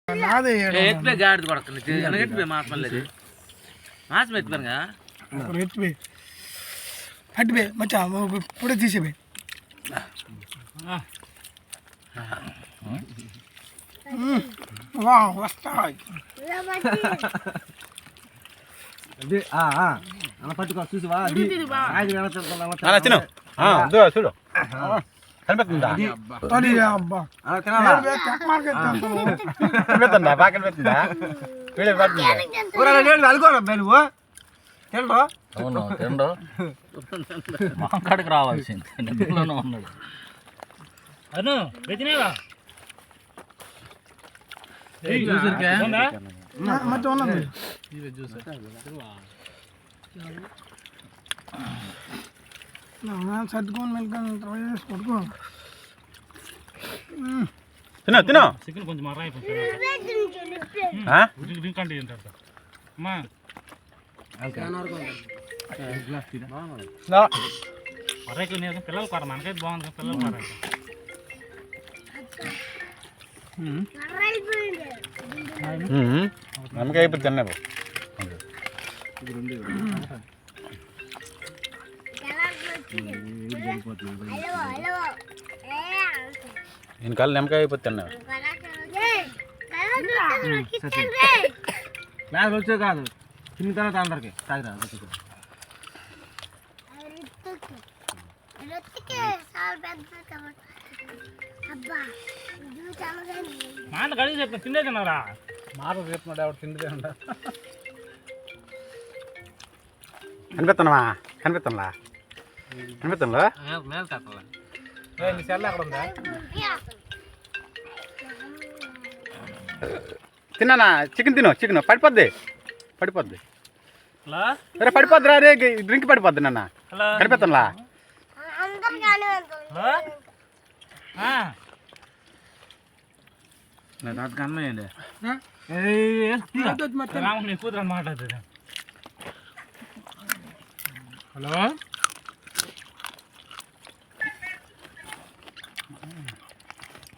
ఎత్తిపోయి గాడిది కొడుతుంది ఎత్తిపోయి మాసం లేదు మాసం ఎత్తిపోయానుగా ఎత్తిపోయి అట్టిపోయి మచ్చా ఇప్పుడే తీసేపోయి వస్తా పట్టుకో చూసివా చూడు కనిపిస్తుందా కనిపిస్తుందా బాగా కనిపిస్తుందా అనుకోరా నువ్వు తినడు అవును తినడు మాకాడికి రావాల్సింది నిద్రలోనే ఉన్నాడు అను వెతినేవా సర్దుకొని మెల్కొని ట్రై చేసి పడుకో తినో తినో చికెన్ కొంచెం మర్ర మర్రైకి పిల్లలు కొర మనకైతే బాగుంది పిల్లలు కొర నమ్మకం అయిపోతుంది తిన్నా నేను కాళ్ళు నిమ్మకాయ అయిపోతుంది తిన్నా క్లాస్ వచ్చే కాదు తిన్న తర్వాత అందరికి తాగిరా మాట కడిగి చెప్తా తిండే తిన్నారా మాట చెప్తున్నాడు ఎవరు తిండి తినండి కనిపిస్తున్నావా కనిపిస్తున్నా కనిపిస్తుందా మేలు తక్కువ నీ సెల్ ఎక్కడ ఉందా తిన్నానా చికెన్ తిను చికెన్ పడిపోద్ది పడిపోద్ది రే పడిపోద్ది రా రే డ్రింక్ పడిపోద్ది నాన్న కనిపిస్తున్నా అన్నయ్యండి కూతురు మాట్లాడుతుంది హలో